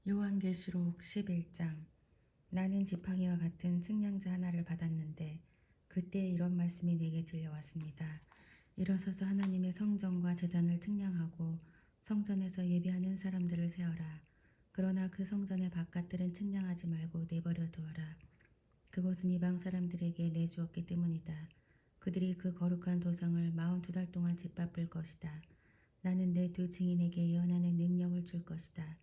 요한계시록 11장. 나는 지팡이와 같은 측량자 하나를 받았는데 그때 이런 말씀이 내게 들려왔습니다. 일어서서 하나님의 성전과 제단을 측량하고 성전에서 예배하는 사람들을 세어라. 그러나 그 성전의 바깥들은 측량하지 말고 내버려 두어라. 그것은 이방 사람들에게 내주었기 때문이다. 그들이 그 거룩한 도성을 42달 동안 짓밟을 것이다. 나는 내 두 증인에게 예언하는 능력을 줄 것이다.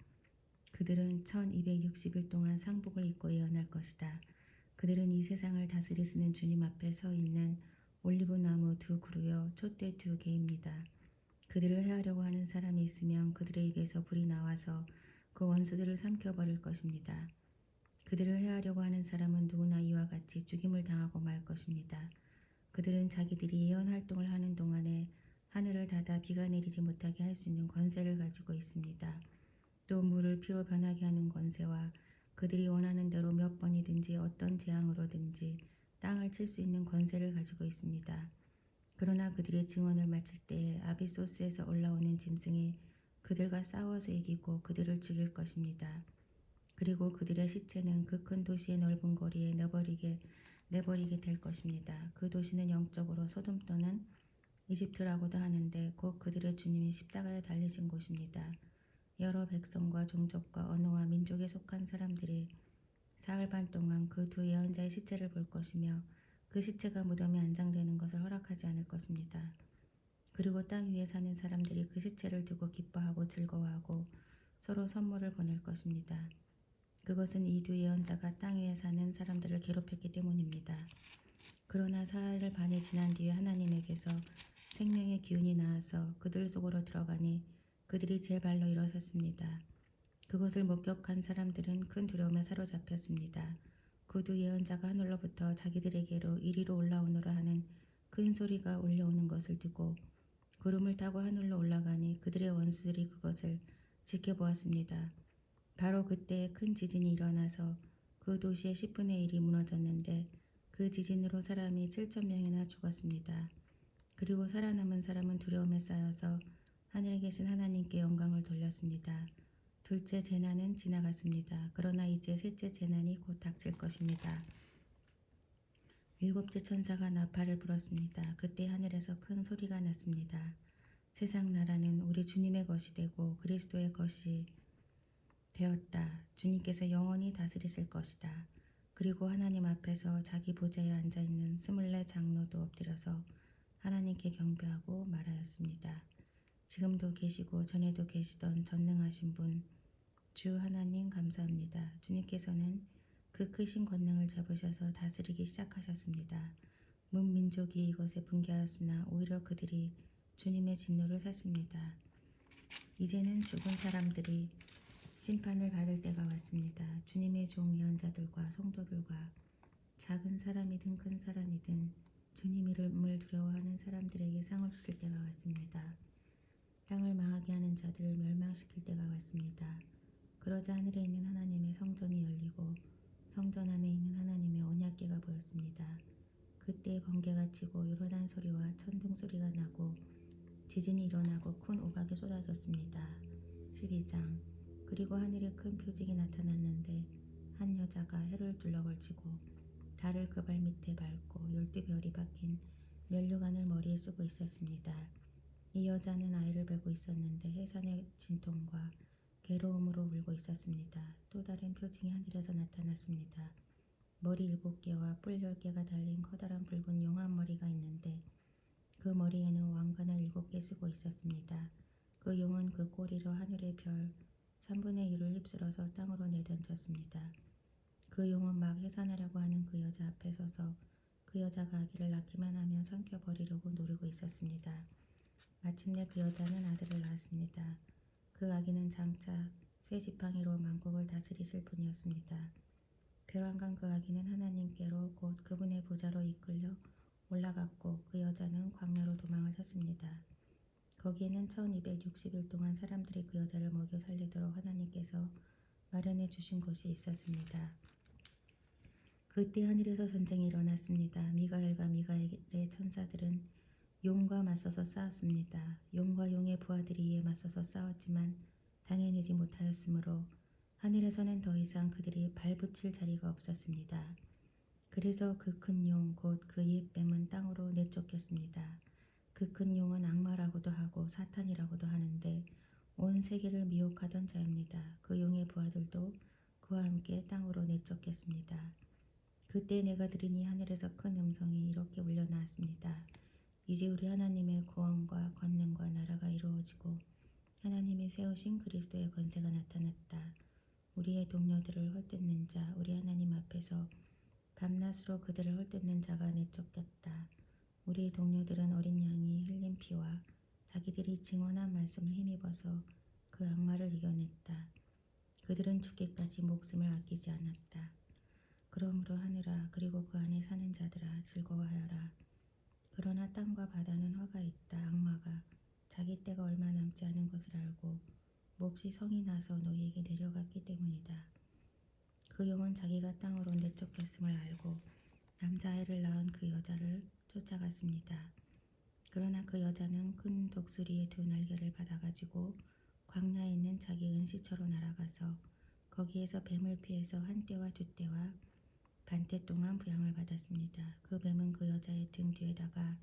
그들은 1260일 동안 상복을 입고 예언할 것이다. 그들은 이 세상을 다스리시는 주님 앞에 서 있는 올리브나무 두 그루여 촛대 두 개입니다. 그들을 해하려고 하는 사람이 있으면 그들의 입에서 불이 나와서 그 원수들을 삼켜버릴 것입니다. 그들을 해하려고 하는 사람은 누구나 이와 같이 죽임을 당하고 말 것입니다. 그들은 자기들이 예언 활동을 하는 동안에 하늘을 닫아 비가 내리지 못하게 할 수 있는 권세를 가지고 있습니다. 또 물을 피로 변하게 하는 권세와 그들이 원하는 대로 몇 번이든지 어떤 재앙으로든지 땅을 칠 수 있는 권세를 가지고 있습니다. 그러나 그들의 증언을 마칠 때에 아비소스에서 올라오는 짐승이 그들과 싸워서 이기고 그들을 죽일 것입니다. 그리고 그들의 시체는 그 큰 도시의 넓은 거리에 내버리게 될 것입니다. 그 도시는 영적으로 소돔 또는 이집트라고도 하는데 곧 그들의 주님이 십자가에 달리신 곳입니다. 여러 백성과 종족과 언어와 민족에 속한 사람들이 사흘 반 동안 그 두 예언자의 시체를 볼 것이며 그 시체가 무덤에 안장되는 것을 허락하지 않을 것입니다. 그리고 땅 위에 사는 사람들이 그 시체를 두고 기뻐하고 즐거워하고 서로 선물을 보낼 것입니다. 그것은 이 두 예언자가 땅 위에 사는 사람들을 괴롭혔기 때문입니다. 그러나 사흘 반이 지난 뒤에 하나님에게서 생명의 기운이 나와서 그들 속으로 들어가니 그들이 제 발로 일어섰습니다. 그것을 목격한 사람들은 큰 두려움에 사로잡혔습니다. 그 두 예언자가 하늘로부터 자기들에게로 이리로 올라오노라 하는 큰 소리가 울려오는 것을 듣고 구름을 타고 하늘로 올라가니 그들의 원수들이 그것을 지켜보았습니다. 바로 그때 큰 지진이 일어나서 그 도시의 10분의 1이 무너졌는데 그 지진으로 사람이 7,000명이나 죽었습니다. 그리고 살아남은 사람은 두려움에 쌓여서 하늘에 계신 하나님께 영광을 돌렸습니다. 둘째 재난은 지나갔습니다. 그러나 이제 셋째 재난이 곧 닥칠 것입니다. 일곱째 천사가 나팔을 불었습니다. 그때 하늘에서 큰 소리가 났습니다. 세상 나라는 우리 주님의 것이 되고 그리스도의 것이 되었다. 주님께서 영원히 다스리실 것이다. 그리고 하나님 앞에서 자기 보좌에 앉아있는 24 장로도 엎드려서 하나님께 경배하고 말하였습니다. 지금도 계시고 전에도 계시던 전능하신 분, 주 하나님 감사합니다. 주님께서는 그 크신 권능을 잡으셔서 다스리기 시작하셨습니다. 문민족이 이것에 분개하였으나 오히려 그들이 주님의 진노를 샀습니다. 이제는 죽은 사람들이 심판을 받을 때가 왔습니다. 주님의 종 예언자들과 성도들과 작은 사람이든 큰 사람이든 주님 이름을 두려워하는 사람들에게 상을 주실 때가 왔습니다. 땅을 망하게 하는 자들을 멸망시킬 때가 왔습니다. 그러자 하늘에 있는 하나님의 성전이 열리고 성전 안에 있는 하나님의 언약궤가 보였습니다. 그때 번개가 치고 요란한 소리와 천둥 소리가 나고 지진이 일어나고 큰 우박이 쏟아졌습니다. 12장. 그리고 하늘에 큰 표징이 나타났는데 한 여자가 해를 둘러걸치고 달을 그 발 밑에 밟고 12별이 박힌 면류관을 머리에 쓰고 있었습니다. 이 여자는 아이를 베고 있었는데 해산의 진통과 괴로움으로 울고 있었습니다. 또 다른 표징이 하늘에서 나타났습니다. 머리 7개와 뿔 10개가 달린 커다란 붉은 용 한 머리가 있는데 그 머리에는 왕관을 7개 쓰고 있었습니다. 그 용은 그 꼬리로 하늘의 별 3분의 1을 휩쓸어서 땅으로 내던졌습니다. 그 용은 막 해산하려고 하는 그 여자 앞에 서서 그 여자가 아기를 낳기만 하면 삼켜버리려고 노리고 있었습니다. 마침내 그 여자는 아들을 낳았습니다. 그 아기는 장차 새 지팡이로 만국을 다스리실 분이었습니다. 벼랑간 그 아기는 하나님께로 곧 그분의 보좌로 이끌려 올라갔고 그 여자는 광야로 도망을 쳤습니다. 거기에는 1260일 동안 사람들이 그 여자를 먹여 살리도록 하나님께서 마련해 주신 곳이 있었습니다. 그때 하늘에서 전쟁이 일어났습니다. 미가엘과 미가엘의 천사들은 용과 맞서서 싸웠습니다. 용과 용의 부하들이 이에 맞서서 싸웠지만 당해내지 못하였으므로 하늘에서는 더 이상 그들이 발붙일 자리가 없었습니다. 그래서 그 큰 용, 곧 그 옛뱀은 땅으로 내쫓겼습니다. 그 큰 용은 악마라고도 하고 사탄이라고도 하는데 온 세계를 미혹하던 자입니다. 그 용의 부하들도 그와 함께 땅으로 내쫓겼습니다. 그때 내가 들으니 하늘에서 큰 음성이 이렇게 울려나왔습니다. 이제 우리 하나님의 구원과 권능과 나라가 이루어지고 하나님이 세우신 그리스도의 권세가 나타났다. 우리의 동료들을 헐뜯는 자, 우리 하나님 앞에서 밤낮으로 그들을 헐뜯는 자가 내쫓겼다. 우리의 동료들은 어린 양이 흘린 피와 자기들이 증언한 말씀을 힘입어서 그 악마를 이겨냈다. 그들은 죽기까지 목숨을 아끼지 않았다. 그러므로 하늘아, 그리고 그 안에 사는 자들아, 즐거워하여라. 그러나 땅과 바다는 화가 있다. 악마가 자기 때가 얼마 남지 않은 것을 알고 몹시 성이 나서 너희에게 내려갔기 때문이다. 그 용은 자기가 땅으로 내쫓겼음을 알고 남자아이를 낳은 그 여자를 쫓아갔습니다. 그러나 그 여자는 큰 독수리의 두 날개를 받아가지고 광야에 있는 자기 은시처로 날아가서 거기에서 뱀을 피해서 한 때와 두 때와 반때 동안 부양을 받았습니다. 그 뱀은 그 여자의 등 뒤에다가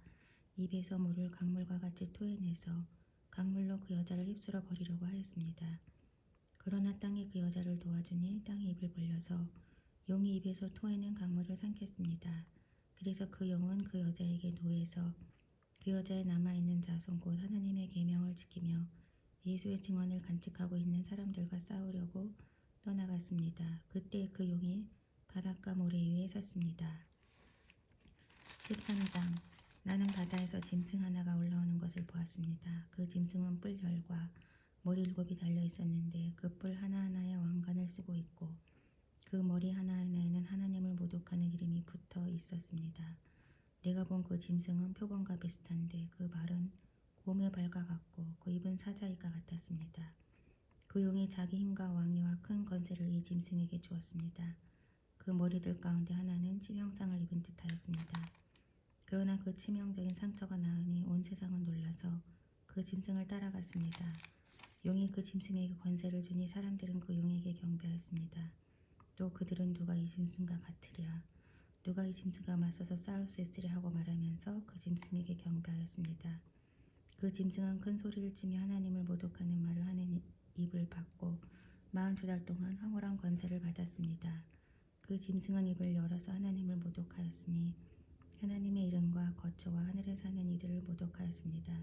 입에서 물을 강물과 같이 토해내서 강물로 그 여자를 휩쓸어 버리려고 하였습니다. 그러나 땅이 그 여자를 도와주니 땅이 입을 벌려서 용이 입에서 토해낸 강물을 삼켰습니다. 그래서 그 용은 그 여자에게 노해서 그 여자의 남아있는 자손 곧 하나님의 계명을 지키며 예수의 증언을 간직하고 있는 사람들과 싸우려고 떠나갔습니다. 그때 그 용이 바닷가 모래 위에 섰습니다. 13장. 나는 바다에서 짐승 하나가 올라오는 것을 보았습니다. 그 짐승은 뿔열과 머리 7이 달려 있었는데 그 뿔 하나하나에 왕관을 쓰고 있고 그 머리 하나하나에는 하나님을 모독하는 이름이 붙어 있었습니다. 내가 본 그 짐승은 표범과 비슷한데 그 발은 곰의 발과 같고 그 입은 사자이가 같았습니다. 그 용이 자기 힘과 왕위와 큰 권세를 이 짐승에게 주었습니다. 그 머리들 가운데 하나는 치명상을 입은 듯하였습니다. 그러나 그 치명적인 상처가 나으니 온 세상은 놀라서 그 짐승을 따라갔습니다. 용이 그 짐승에게 권세를 주니 사람들은 그 용에게 경배하였습니다. 또 그들은 누가 이 짐승과 같으랴, 누가 이 짐승과 맞서서 싸울 수 있으랴 하고 말하면서 그 짐승에게 경배하였습니다. 그 짐승은 큰 소리를 치며 하나님을 모독하는 말을 하는 입을 받고 42달 동안 황홀한 권세를 받았습니다. 그 짐승은 입을 열어서 하나님을 모독하였으니 하나님의 이름과 거처와 하늘에 사는 이들을 모독하였습니다.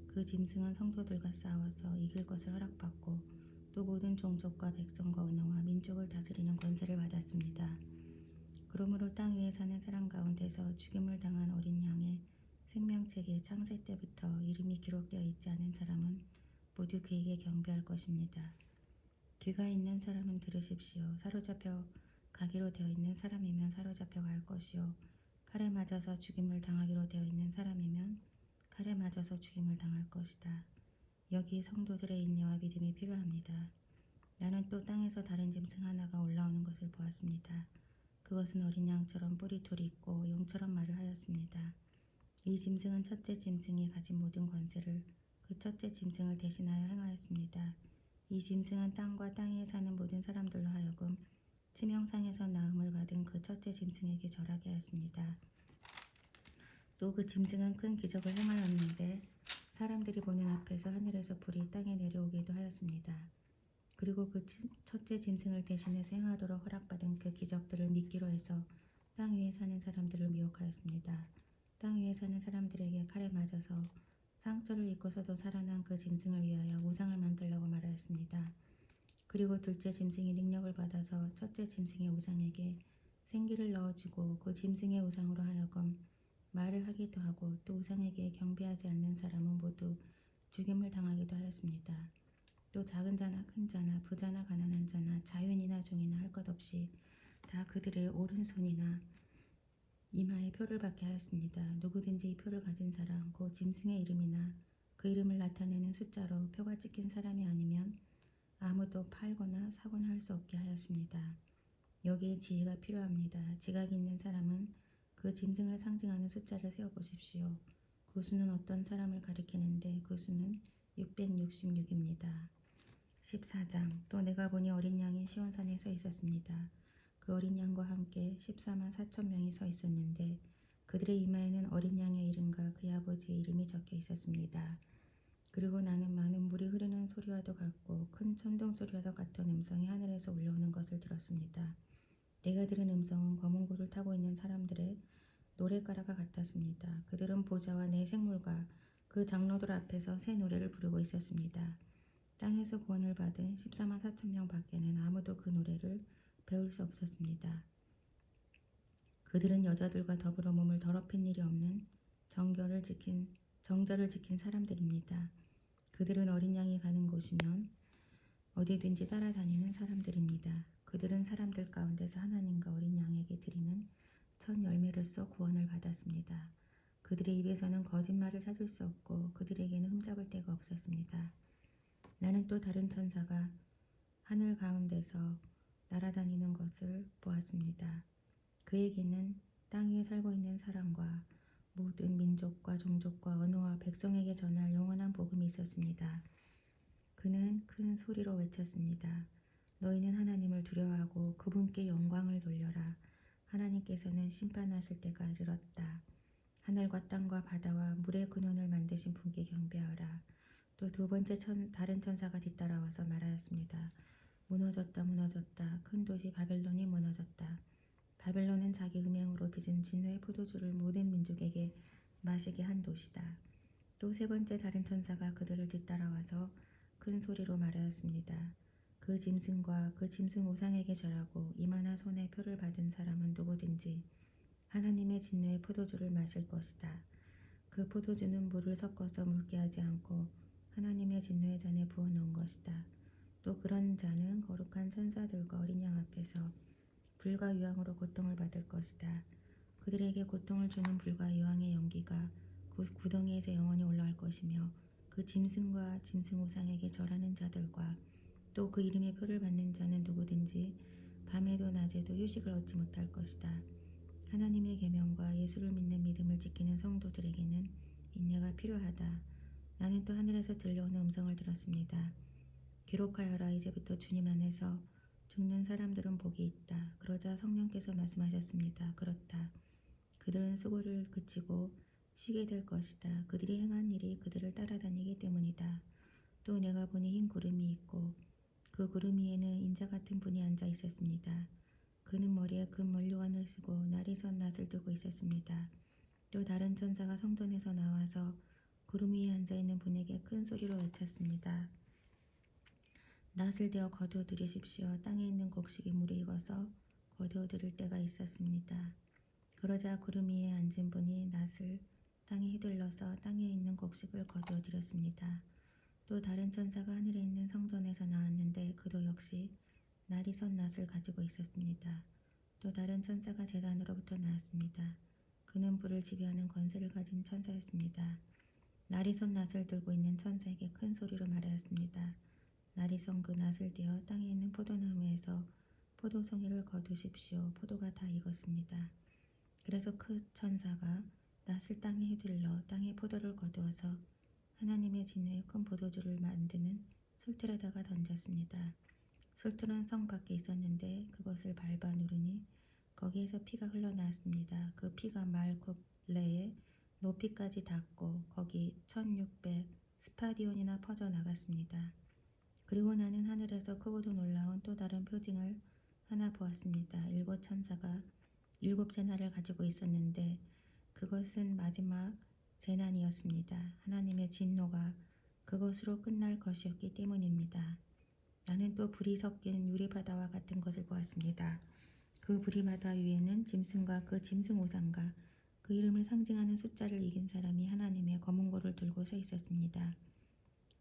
그 짐승은 성도들과 싸워서 이길 것을 허락받고 또 모든 종족과 백성과 언어와 민족을 다스리는 권세를 받았습니다. 그러므로 땅 위에 사는 사람 가운데서 죽임을 당한 어린 양의 생명책에 창세 때부터 이름이 기록되어 있지 않은 사람은 모두 그에게 경배할 것입니다. 귀가 있는 사람은 들으십시오. 사로잡혀 가기로 되어 있는 사람이면 사로잡혀 갈 것이요 칼에 맞아서 죽임을 당하기로 되어 있는 사람이면 칼에 맞아서 죽임을 당할 것이다. 여기 성도들의 인내와 믿음이 필요합니다. 나는 또 땅에서 다른 짐승 하나가 올라오는 것을 보았습니다. 그것은 어린 양처럼 뿔이 둘이 있고 용처럼 말을 하였습니다. 이 짐승은 첫째 짐승이 가진 모든 권세를 그 첫째 짐승을 대신하여 행하였습니다. 이 짐승은 땅과 땅 위에 사는 모든 사람들로 하여금 치명상에서 나음을 받은 그 첫째 짐승에게 절하게 하였습니다. 또 그 짐승은 큰 기적을 행하였는데 사람들이 보는 앞에서 하늘에서 불이 땅에 내려오기도 하였습니다. 그리고 그 첫째 짐승을 대신해서 행하도록 허락받은 그 기적들을 믿기로 해서 땅 위에 사는 사람들을 미혹하였습니다. 땅 위에 사는 사람들에게 칼에 맞아서 상처를 입고서도 살아난 그 짐승을 위하여 우상을 만들라고 말하였습니다. 그리고 둘째 짐승이 능력을 받아서 첫째 짐승의 우상에게 생기를 넣어주고 그 짐승의 우상으로 하여금 말을 하기도 하고 또 우상에게 경배하지 않는 사람은 모두 죽임을 당하기도 하였습니다. 또 작은 자나 큰 자나 부자나 가난한 자나 자유인이나 종이나 할 것 없이 다 그들의 오른손이나 이마에 표를 받게 하였습니다. 누구든지 이 표를 가진 사람, 곧 짐승의 이름이나 그 이름을 나타내는 숫자로 표가 찍힌 사람이 아니면 아무도 팔거나 사거나 할 수 없게 하였습니다. 여기에 지혜가 필요합니다. 지각이 있는 사람은 그 짐승을 상징하는 숫자를 세어보십시오. 그 수는 어떤 사람을 가리키는데 그 수는 666입니다. 14장. 또 내가 보니 어린 양이 시온산에 서 있었습니다. 그 어린 양과 함께 14만 4천 명이 서 있었는데 그들의 이마에는 어린 양의 이름과 그의 아버지의 이름이 적혀 있었습니다. 그리고 나는 많은 물이 흐르는 소리와도 같고 큰 천둥 소리와도 같은 음성이 하늘에서 울려오는 것을 들었습니다. 내가 들은 음성은 검은 고를 타고 있는 사람들의 노래가라가 같았습니다. 그들은 보좌와 내 생물과 그 장로들 앞에서 새 노래를 부르고 있었습니다. 땅에서 구원을 받은 14만 4천 명 밖에는 아무도 그 노래를 배울 수 없었습니다. 그들은 여자들과 더불어 몸을 더럽힌 일이 없는 정절을 지킨 사람들입니다. 그들은 어린 양이 가는 곳이면 어디든지 따라다니는 사람들입니다. 그들은 사람들 가운데서 하나님과 어린 양에게 드리는 첫 열매로서 구원을 받았습니다. 그들의 입에서는 거짓말을 찾을 수 없고 그들에게는 흠잡을 데가 없었습니다. 나는 또 다른 천사가 하늘 가운데서 날아다니는 것을 보았습니다. 그에게는 땅 위에 살고 있는 사람과 모든 민족과 종족과 언어와 백성에게 전할 영원한 복음이 있었습니다. 그는 큰 소리로 외쳤습니다. 너희는 하나님을 두려워하고 그분께 영광을 돌려라. 하나님께서는 심판하실 때가 이르렀다. 하늘과 땅과 바다와 물의 근원을 만드신 분께 경배하라. 또 두 번째 다른 천사가 뒤따라와서 말하였습니다. 무너졌다 무너졌다. 큰 도시 바벨론이 무너졌다. 바벨론은 자기 음행으로 빚은 진노의 포도주를 모든 민족에게 마시게 한 도시다. 또 세 번째 다른 천사가 그들을 뒤따라와서 큰 소리로 말하였습니다. 그 짐승과 그 짐승 우상에게 절하고 이마나 손에 표를 받은 사람은 누구든지 하나님의 진노의 포도주를 마실 것이다. 그 포도주는 물을 섞어서 묽게 하지 않고 하나님의 진노의 잔에 부어 놓은 것이다. 또 그런 자는 거룩한 천사들과 어린 양 앞에서 불과 유황으로 고통을 받을 것이다. 그들에게 고통을 주는 불과 유황의 연기가 그 구덩이에서 영원히 올라갈 것이며 그 짐승과 짐승 우상에게 절하는 자들과 또 그 이름의 표를 받는 자는 누구든지 밤에도 낮에도 휴식을 얻지 못할 것이다. 하나님의 계명과 예수를 믿는 믿음을 지키는 성도들에게는 인내가 필요하다. 나는 또 하늘에서 들려오는 음성을 들었습니다. 기록하여라. 이제부터 주님 안에서 죽는 사람들은 복이 있다. 그러자 성령께서 말씀하셨습니다. 그렇다. 그들은 수고를 그치고 쉬게 될 것이다. 그들이 행한 일이 그들을 따라다니기 때문이다. 또 내가 보니 흰 구름이 있고 그 구름 위에는 인자 같은 분이 앉아 있었습니다. 그는 머리에 금 면류관을 쓰고 날이 선 낫을 들고 있었습니다. 또 다른 천사가 성전에서 나와서 구름 위에 앉아있는 분에게 큰 소리로 외쳤습니다. 낫을 대어 거두어 들이십시오. 땅에 있는 곡식이 물에 익어서 거두어 들일 때가 있었습니다. 그러자 구름 위에 앉은 분이 낫을 땅에 휘둘러서 땅에 있는 곡식을 거두어 들였습니다. 또 다른 천사가 하늘에 있는 성전에서 나왔는데 그도 역시 날이 선 낫을 가지고 있었습니다. 또 다른 천사가 제단으로부터 나왔습니다. 그는 불을 지배하는 권세를 가진 천사였습니다. 날이 선 낫을 들고 있는 천사에게 큰 소리로 말하였습니다. 날이 선 그 낫을 떼어 땅에 있는 포도나무에서 포도송이를 거두십시오. 포도가 다 익었습니다. 그래서 그 천사가 낫을 땅에 휘둘러 땅에 포도를 거두어서 하나님의 진노의 큰 포도주를 만드는 술틀에다가 던졌습니다. 술틀은 성 밖에 있었는데 그것을 밟아 누르니 거기에서 피가 흘러나왔습니다. 그 피가 말굽레의 높이까지 닿고 거기 1600 스파디온이나 퍼져나갔습니다. 그리고 나는 하늘에서 크고도 놀라운 또 다른 표징을 하나 보았습니다. 일곱 천사가 일곱 재난을 가지고 있었는데 그것은 마지막 재난이었습니다. 하나님의 진노가 그것으로 끝날 것이었기 때문입니다. 나는 또 불이 섞인 유리바다와 같은 것을 보았습니다. 그 불이바다 위에는 짐승과 그 짐승 우상과 그 이름을 상징하는 숫자를 이긴 사람이 하나님의 검은 고를 들고 서 있었습니다.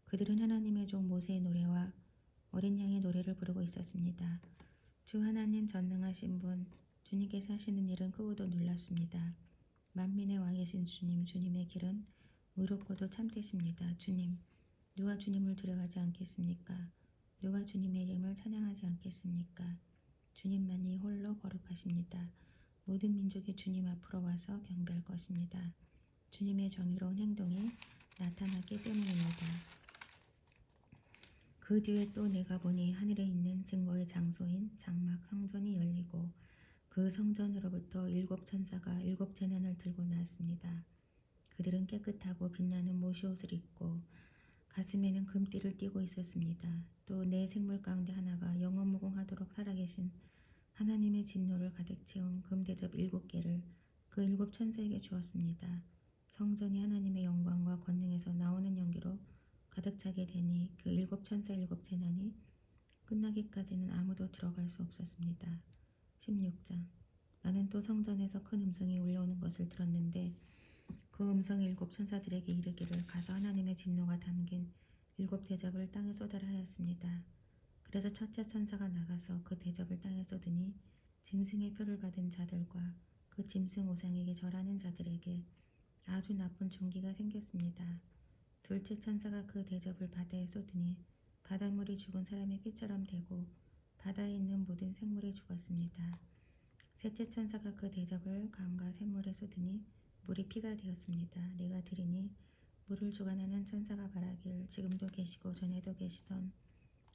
그들은 하나님의 종 모세의 노래와 어린 양의 노래를 부르고 있었습니다. 주 하나님 전능하신 분, 주님께서 하시는 일은 크고도 놀랍습니다. 만민의 왕이신 주님, 주님의 길은 의롭고도 참되십니다. 주님, 누가 주님을 두려워하지 않겠습니까? 누가 주님의 이름을 찬양하지 않겠습니까? 주님만이 홀로 거룩하십니다. 모든 민족이 주님 앞으로 와서 경배할 것입니다. 주님의 정의로운 행동이 나타났기 때문입니다. 그 뒤에 또 내가 보니 하늘에 있는 증거의 장소인 장막 성전이 열리고 그 성전으로부터 7천사가 7재난을 들고 나왔습니다. 그들은 깨끗하고 빛나는 못이옷을 입고 가슴에는 금띠를 띠고 있었습니다. 또 네 생물 가운데 하나가 영원무궁하도록 살아계신 하나님의 진노를 가득 채운 금대접 7개를 그 7천사에게 주었습니다. 성전이 하나님의 영광과 권능에서 나오는 연기로 가득 차게 되니 그 7천사 7재난이 끝나기까지는 아무도 들어갈 수 없었습니다. 16장. 나는 또 성전에서 큰 음성이 울려오는 것을 들었는데 그 음성이 7천사들에게 이르기를 가서 하나님의 진노가 담긴 7대접을 땅에 쏟아라 하였습니다. 그래서 첫째 천사가 나가서 그 대접을 땅에 쏟으니 짐승의 표를 받은 자들과 그 짐승 우상에게 절하는 자들에게 아주 나쁜 종기가 생겼습니다. 둘째 천사가 그 대접을 바다에 쏟으니 바닷물이 죽은 사람의 피처럼 되고 바다에 있는 모든 생물이 죽었습니다. 셋째 천사가 그 대접을 강과 샘물에 쏟으니 물이 피가 되었습니다. 내가 들으니 물을 주관하는 천사가 말하기를 지금도 계시고 전에도 계시던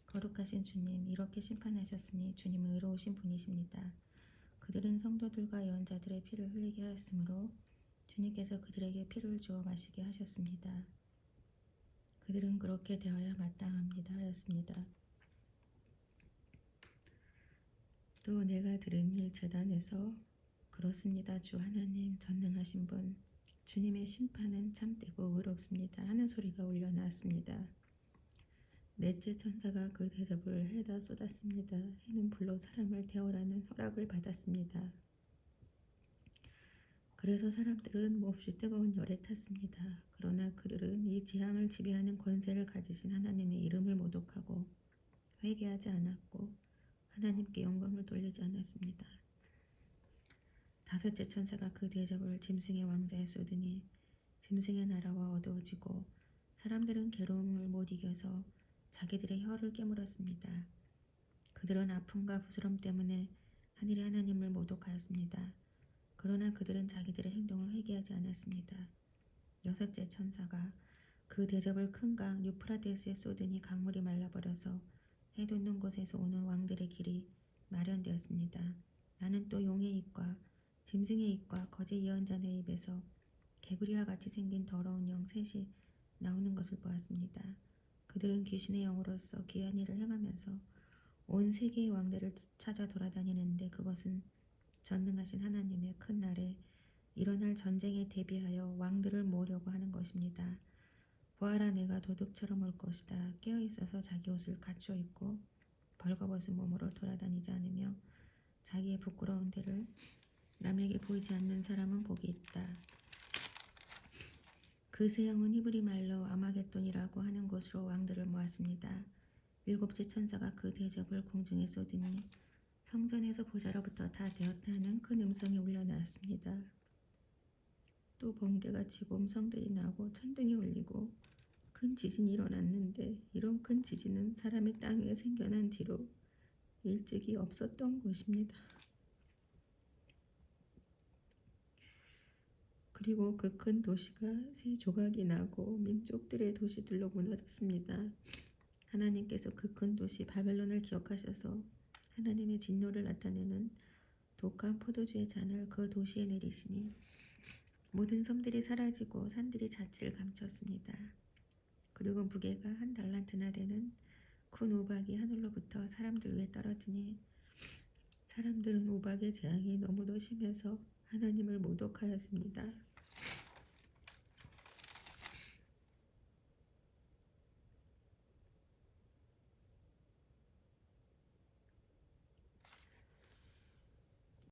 거룩하신 주님, 이렇게 심판하셨으니 주님은 의로우신 분이십니다. 그들은 성도들과 예언자들의 피를 흘리게 하였으므로 주님께서 그들에게 피를 주어 마시게 하셨습니다. 그들은 그렇게 되어야 마땅합니다 하였습니다. 또 내가 들으니 제단에서 그렇습니다. 주 하나님 전능하신 분, 주님의 심판은 참되고 의롭습니다 하는 소리가 울려 나왔습니다. 넷째 천사가 그 대접을 해다 쏟았습니다. 해는 불로 사람을 데우라는 허락을 받았습니다. 그래서 사람들은 몹시 뜨거운 열에 탔습니다. 그러나 그들은 이 재앙을 지배하는 권세를 가지신 하나님의 이름을 모독하고 회개하지 않았고 하나님께 영광을 돌리지 않았습니다. 다섯째 천사가 그 대접을 짐승의 왕자에 쏟으니 짐승의 나라와 어두워지고 사람들은 괴로움을 못 이겨서 자기들의 혀를 깨물었습니다. 그들은 아픔과 부스럼 때문에 하늘의 하나님을 모독하였습니다. 그러나 그들은 자기들의 행동을 회개하지 않았습니다. 여섯째 천사가 그 대접을 큰 강 유프라테스에 쏟으니 강물이 말라버려서 해 돋는 곳에서 오는 왕들의 길이 마련되었습니다. 나는 또 용의 입과 짐승의 입과 거짓 예언자의 입에서 개구리와 같이 생긴 더러운 영 셋이 나오는 것을 보았습니다. 그들은 귀신의 영으로서 기이한 일을 행하면서 온 세계의 왕들을 찾아 돌아다니는데 그것은 전능하신 하나님의 큰 날에 일어날 전쟁에 대비하여 왕들을 모으려고 하는 것입니다. 보아라, 내가 도둑처럼 올 것이다. 깨어있어서 자기 옷을 갖춰 입고 벌거벗은 몸으로 돌아다니지 않으며 자기의 부끄러운 데를 남에게 보이지 않는 사람은 복이 있다. 그 세 영은 히브리 말로 아마겟돈이라고 하는 곳으로 왕들을 모았습니다. 일곱째 천사가 그 대접을 공중에 쏟으니 성전에서 보좌로부터 다 되었다 하는 큰 음성이 울려 나왔습니다. 또 번개가 치고 음성들이 나고 천둥이 울리고 큰 지진이 일어났는데 이런 큰 지진은 사람의 땅 위에 생겨난 뒤로 일찍이 없었던 것입니다. 그리고 그 큰 도시가 세 조각이 나고 민족들의 도시들로 무너졌습니다. 하나님께서 그 큰 도시 바벨론을 기억하셔서 하나님의 진노를 나타내는 독한 포도주의 잔을 그 도시에 내리시니 모든 섬들이 사라지고 산들이 자취를 감췄습니다. 그리고 무게가 1달란트나 되는 큰 우박이 하늘로부터 사람들 위에 떨어지니 사람들은 우박의 재앙이 너무도 심해서 하나님을 모독하였습니다.